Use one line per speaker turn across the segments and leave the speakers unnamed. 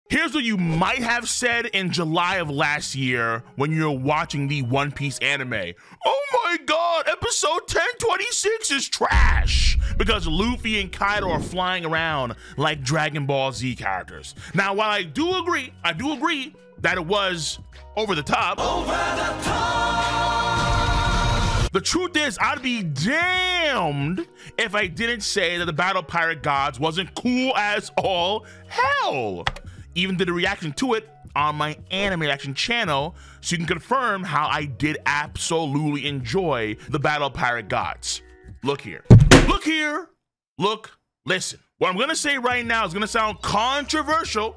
Here's what you might have said in July of last year when you're watching the One Piece anime. Oh my god, episode 1026 is trash! Because Luffy and Kaido are flying around like Dragon Ball Z characters. Now, while I do agree that it was over the top. The truth is, I'd be damned if I didn't say that the Battle Pirate Gods wasn't cool as all hell. Even did a reaction to it on my anime reaction channel, so you can confirm how I did absolutely enjoy the Battle Pirate Gods. Look here, listen. What I'm gonna say right now is gonna sound controversial,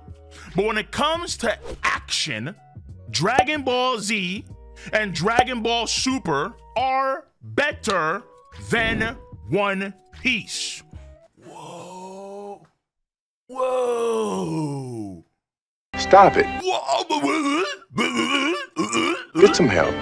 but when it comes to action, Dragon Ball Z and Dragon Ball Super are better than One Piece. Whoa.
Stop it. Get some help.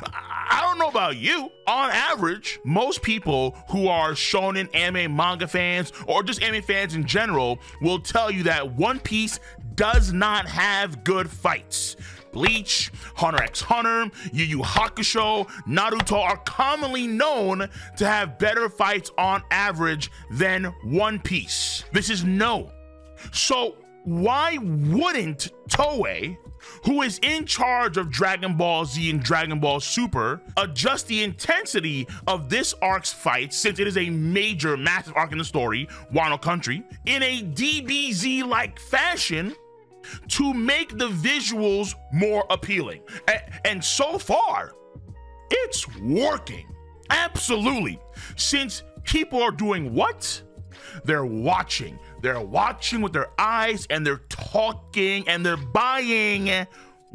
I don't know about you. On average, most people who are shonen anime manga fans or just anime fans in general will tell you that One Piece does not have good fights. Bleach, Hunter x Hunter, Yu Yu Hakusho, Naruto are commonly known to have better fights on average than One Piece. This is known. So why wouldn't Toei, who is in charge of Dragon Ball Z and Dragon Ball Super, adjust the intensity of this arc's fights, since it is a major, massive arc in the story, Wano Country, in a DBZ-like fashion to make the visuals more appealing? And so far, it's working. Absolutely. Since people are doing what? They're watching. They're watching with their eyes, and they're talking, and they're buying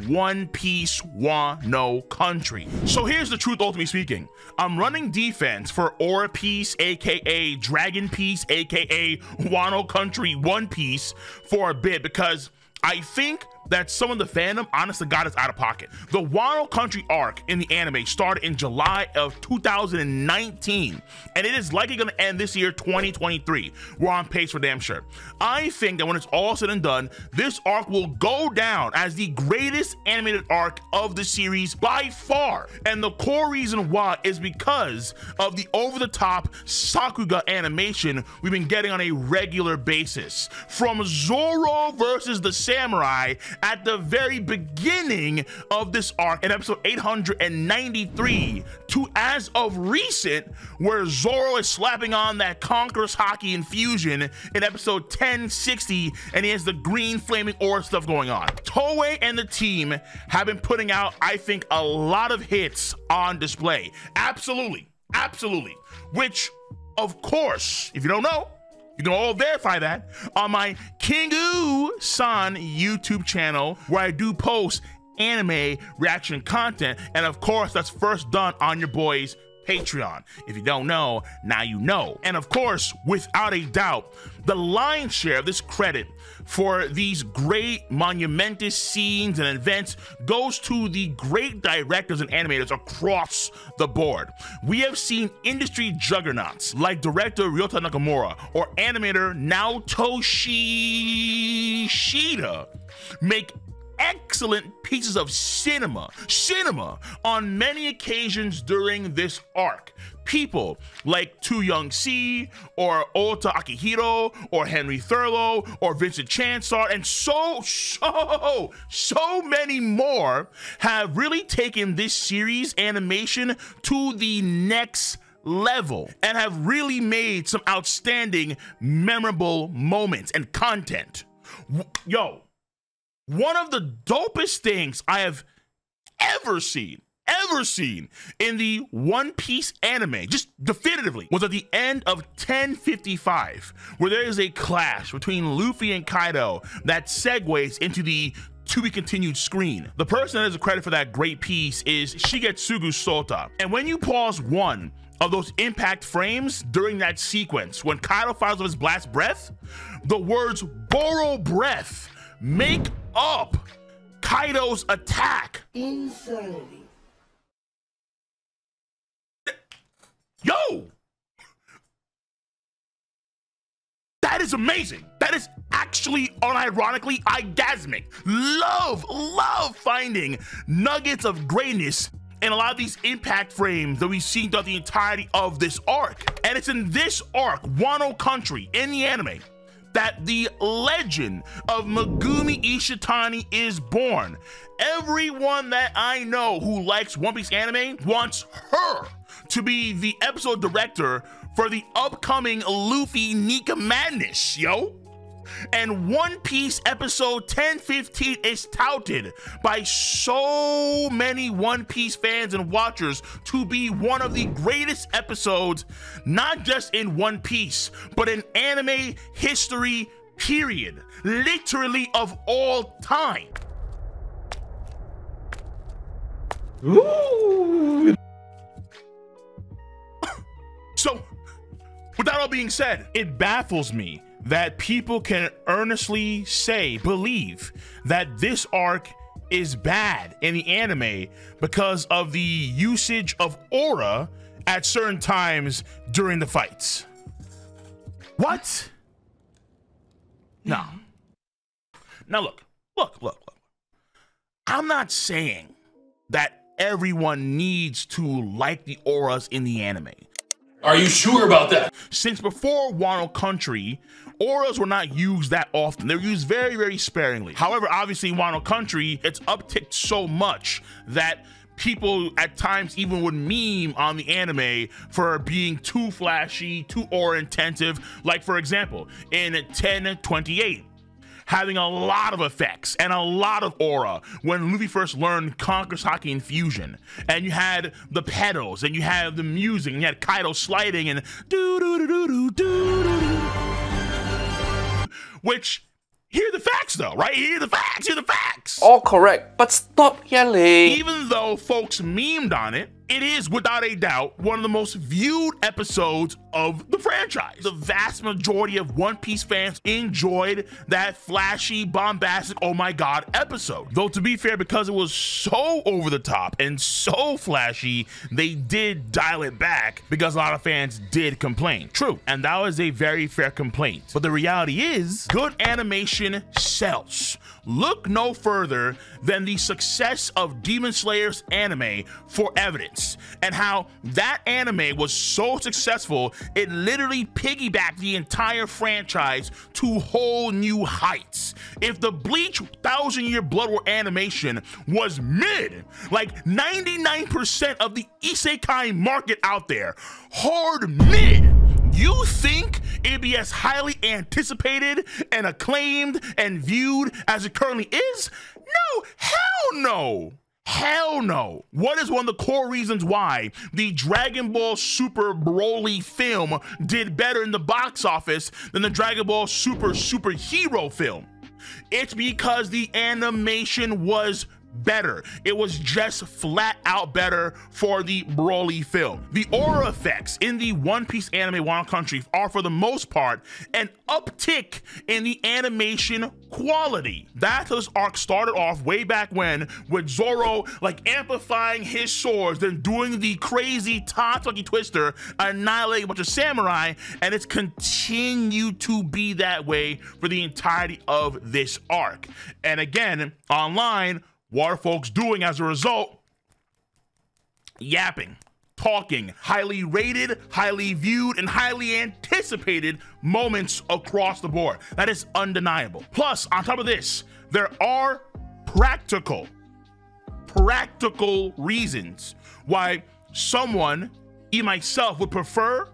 One Piece Wano Country. So here's the truth, ultimately speaking. I'm running defense for Aura Piece, aka Dragon Piece, aka Wano Country One Piece for a bit, because I think that some of the fandom, honest to God, is out of pocket. The Wano Country arc in the anime started in July of 2019, and it is likely gonna end this year, 2023. We're on pace for damn sure. I think that when it's all said and done, this arc will go down as the greatest animated arc of the series by far. And the core reason why is because of the over-the-top Sakuga animation we've been getting on a regular basis. From Zoro versus the Samurai at the very beginning of this arc in episode 893 to as of recent, where Zoro is slapping on that Conqueror's Haki infusion in episode 1060, and he has the green flaming aura stuff going on. Toei and the team have been putting out, I think, a lot of hits on display. Absolutely, which, of course, if you don't know, you can all verify that on my Kingu-san YouTube channel, where I do post anime reaction content. And of course, that's first done on your boy's Patreon. If you don't know, now you know. And of course, without a doubt, the lion's share of this credit for these great monumentous scenes and events goes to the great directors and animators across the board. We have seen industry juggernauts like director Ryota Nakamura or animator Naotoshi Shida make excellent pieces of cinema on many occasions during this arc. People like Tu Young Si or Ota Akihiro or Henry Thurlow or Vincent Chansard and so many more have really taken this series animation to the next level and have really made some outstanding, memorable moments and content. Yo, one of the dopest things I have ever seen in the One Piece anime, just definitively, was at the end of 1055, where there is a clash between Luffy and Kaido that segues into the to be continued screen. The person that has the credit for that great piece is Shigetsugu Sota. And when you pause one of those impact frames during that sequence, when Kaido fires off his blast breath, the words "Boro breath" make up Kaido's attack.
Insanity.
Yo! That is amazing. That is actually unironically orgasmic. Love finding nuggets of greatness in a lot of these impact frames that we've seen throughout the entirety of this arc. And it's in this arc, Wano Country, in the anime, that the legend of Megumi Ishitani is born. Everyone that I know who likes One Piece anime wants her to be the episode director for the upcoming Luffy Nika Madness, yo. And One Piece episode 1015 is touted by so many One Piece fans and watchers to be one of the greatest episodes, not just in One Piece, but in anime history, period. Literally of all time. Ooh. So, with that all being said, it baffles me that people can earnestly believe that this arc is bad in the anime because of the usage of aura at certain times during the fights. What? No. Now look. I'm not saying that everyone needs to like the auras in the anime.
Are you sure about that?
Since before Wano Country, auras were not used that often. They were used very, very sparingly. However, obviously in Wano Country, it's upticked so much that people at times even would meme on the anime for being too flashy, too aura intensive. Like for example, in 1028, having a lot of effects and a lot of aura when Luffy first learned Conqueror's Haki Infusion. And you had the pedals, and you had the music, and you had Kaido sliding, and do-do-do-do-do-do-do-do. Which, hear the facts though, right? Hear the facts.
All correct, but stop yelling.
Even though folks memed on it, it is without a doubt one of the most viewed episodes of the franchise. The vast majority of One Piece fans enjoyed that flashy, bombastic, oh my god episode. Though to be fair, because it was so over the top and so flashy, they did dial it back because a lot of fans did complain. True, and that was a very fair complaint. But the reality is, good animation sells. Look no further than the success of Demon Slayer's anime for evidence, and how that anime was so successful it literally piggybacked the entire franchise to whole new heights. If the Bleach 1000-Year Blood War animation was mid, like 99% of the isekai market out there, hard mid, you think it'd be as highly anticipated and acclaimed and viewed as it currently is? No, hell no. Hell no. What is one of the core reasons why the Dragon Ball Super Broly film did better in the box office than the Dragon Ball Super Hero film? It's because the animation was better. It was just flat out better for the Broly film. The aura effects in the One Piece anime Wano Country are for the most part an uptick in the animation quality. That's how this arc started off way back when, with Zoro like amplifying his swords, then doing the crazy Tatsuki Twister, annihilating a bunch of samurai, and it's continued to be that way for the entirety of this arc. And again, online, what are folks doing as a result? Yapping, talking, highly rated, highly viewed, and highly anticipated moments across the board. That is undeniable. Plus, on top of this, there are practical reasons why someone, even myself, would prefer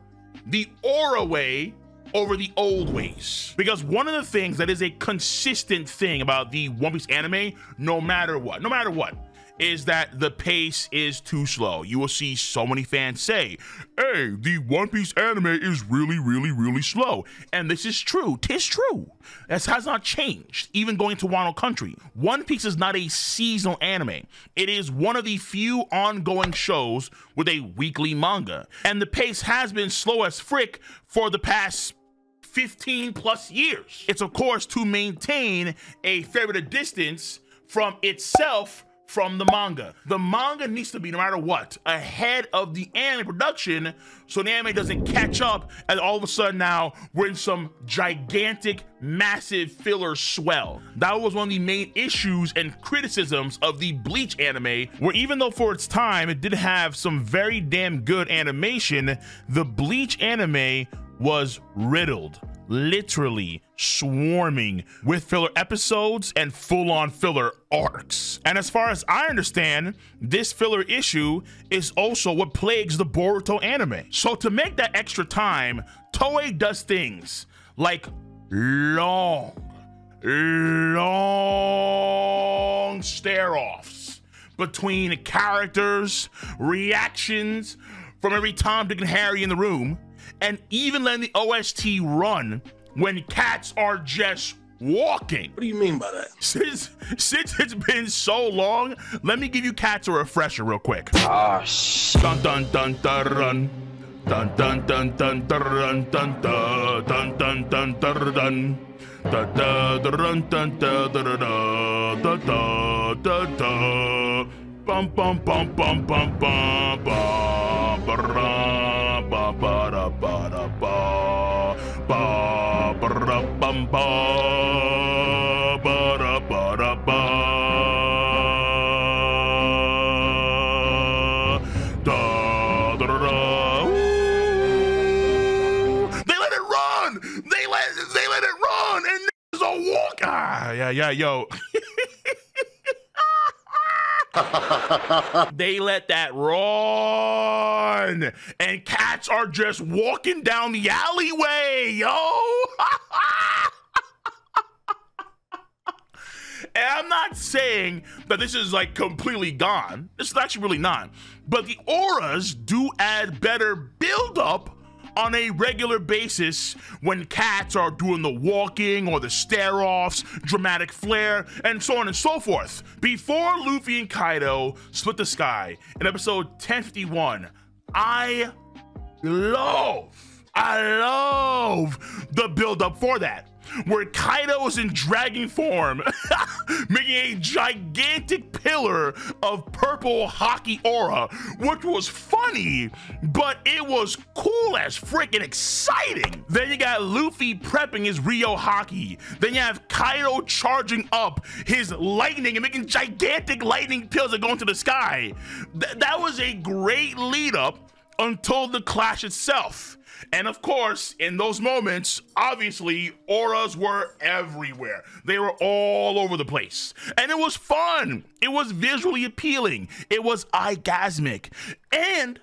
the aura way over the old ways. Because one of the things that is a consistent thing about the One Piece anime, no matter what, is that the pace is too slow. You will see so many fans say, hey, the One Piece anime is really slow. And this is true. 'Tis true. This has not changed, even going to Wano Country. One Piece is not a seasonal anime. It is one of the few ongoing shows with a weekly manga. And the pace has been slow as frick for the past 15 plus years. It's of course to maintain a fair bit of distance from itself from the manga. The manga needs to be, no matter what, ahead of the anime production so the anime doesn't catch up and all of a sudden now we're in some gigantic, massive filler swell. That was one of the main issues and criticisms of the Bleach anime, where even though for its time it did have some very damn good animation, the Bleach anime was riddled, literally swarming with filler episodes and full-on filler arcs. And as far as I understand, this filler issue is also what plagues the Boruto anime. So to make that extra time, Toei does things like long stare-offs between characters, reactions from every Tom, Dick, and Harry in the room, and even letting the OST run when cats are just walking.
What do you mean by that?
Since it's been so long, let me give you cats a refresher real quick.
Ah, shit.
Dun dun dun dun dun dun dun dun dun dun dun dun dun dun dun dun dun. Da da da dun dun da da da da da da da. Bum bum bum bum bum bum bum ba ba ba da ba da ba ba ba da bum ba ba da ba da ba da da da da. They let it run. They let it run, and there's a walk. Yeah, yo. They let that run, and cats are just walking down the alleyway, yo. And I'm not saying that this is like completely gone. This is actually really not. But the auras do add better build-up on a regular basis when cats are doing the walking or the stare-offs, dramatic flair, and so on and so forth. Before Luffy and Kaido split the sky in episode 1051, I love the build-up for that, where Kaido is in dragon form, making a gigantic pillar of purple hockey aura, which was funny, but it was cool as freaking exciting. Then you got Luffy prepping his Rio hockey. Then you have Kaido charging up his lightning and making gigantic lightning pills that go into the sky. That was a great lead up until the clash itself. And of course, in those moments, obviously, auras were everywhere. They were all over the place. And it was fun. It was visually appealing. It was eye-gasmic. And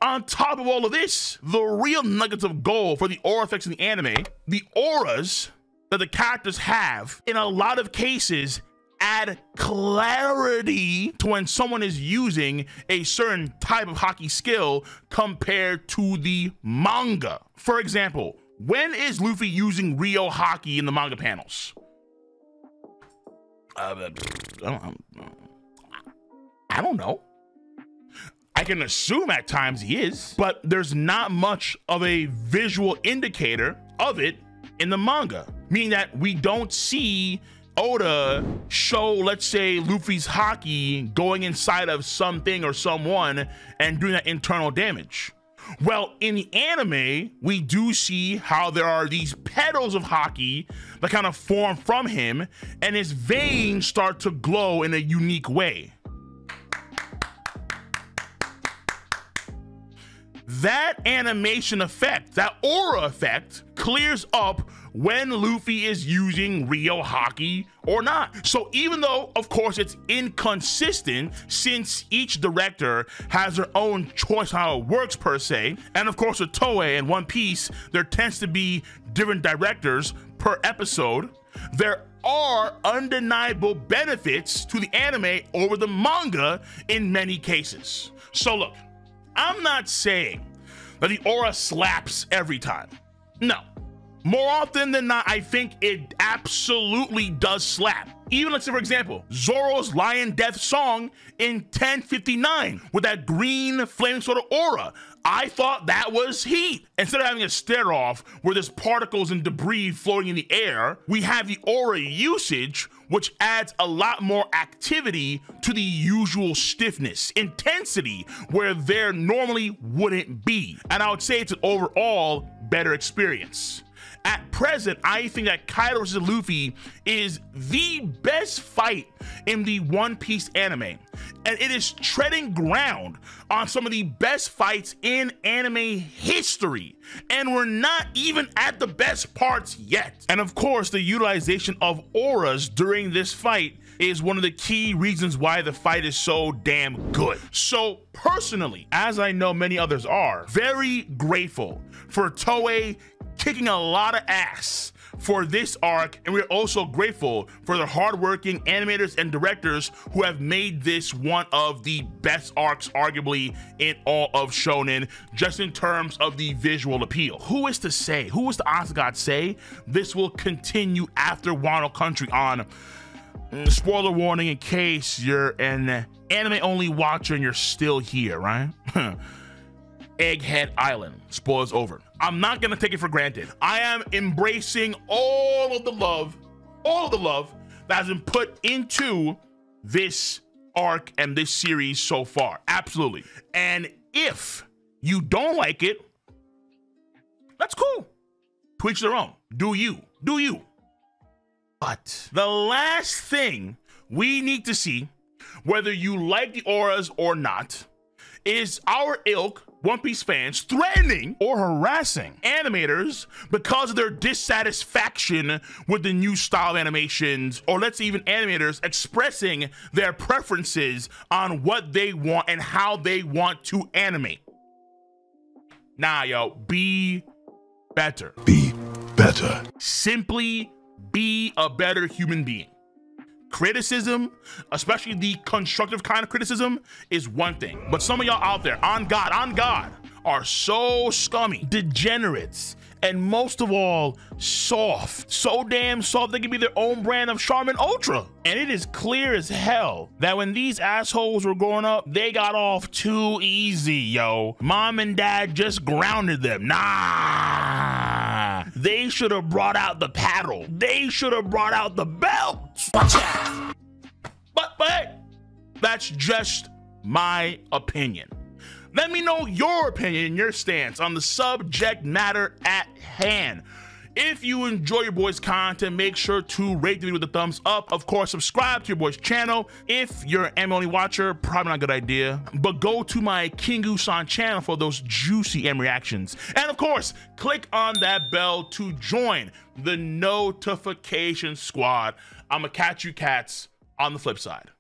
on top of all of this, the real nuggets of gold for the aura effects in the anime, the auras that the characters have, in a lot of cases, add clarity to when someone is using a certain type of hockey skill compared to the manga. For example, when is Luffy using Rio hockey in the manga panels? I don't know. I can assume at times he is, but there's not much of a visual indicator of it in the manga, meaning that we don't see Oda show, let's say, Luffy's hockey going inside of something or someone and doing that internal damage. Well, in the anime, we do see how there are these petals of hockey that kind of form from him, and his veins start to glow in a unique way. That animation effect, that aura effect, clears up when Luffy is using Rio hockey or not. So even though, of course, it's inconsistent, since each director has their own choice how it works per se, and of course with Toei and One Piece, there tends to be different directors per episode, there are undeniable benefits to the anime over the manga in many cases. So look, I'm not saying that the aura slaps every time. No. More often than not, I think it absolutely does slap. Even, let's say, for example, Zoro's Lion Death song in 1059 with that green flaming sort of aura. I thought that was heat. Instead of having a stare-off where there's particles and debris floating in the air, we have the aura usage which adds a lot more activity to the usual stiffness, intensity, where there normally wouldn't be. And I would say it's an overall better experience. At present, I think that Kaido vs. Luffy is the best fight in the One Piece anime, and it is treading ground on some of the best fights in anime history, and we're not even at the best parts yet. And of course, the utilization of auras during this fight is one of the key reasons why the fight is so damn good. So personally, as I know many others are, very grateful for Toei kicking a lot of ass for this arc, and we're also grateful for the hardworking animators and directors who have made this one of the best arcs arguably in all of shonen, just in terms of the visual appeal. Who is to say, who is to honest God say this will continue after Wano Country on? Spoiler warning in case you're an anime only watcher and you're still here, right? Egghead Island, spoilers over. I'm not gonna take it for granted. I am embracing all of the love that has been put into this arc and this series so far, absolutely. And if you don't like it, that's cool. To each their own, do you. But the last thing we need to see, whether you like the auras or not, is our ilk, One Piece fans, threatening or harassing animators because of their dissatisfaction with the new style of animations, or let's say even animators expressing their preferences on what they want and how they want to animate. Nah, yo, be better.
Be better.
Simply be a better human being. Criticism, especially the constructive kind of criticism, is one thing, but some of y'all out there, on God, are so scummy, degenerates, and most of all, soft. So damn soft they can be their own brand of Charmin Ultra. And it is clear as hell that when these assholes were growing up, they got off too easy, yo. Mom and dad just grounded them. Nah, they should have brought out the paddle. They should have brought out the belt. Watch out. But hey, that's just my opinion. Let me know your opinion, your stance on the subject matter at hand. If you enjoy your boys' content, make sure to rate the video with a thumbs up. Of course, subscribe to your boys' channel. If you're an anime only watcher, probably not a good idea, but go to my Kingu-san channel for those juicy anime reactions. And of course, click on that bell to join the notification squad. I'ma catch you cats on the flip side.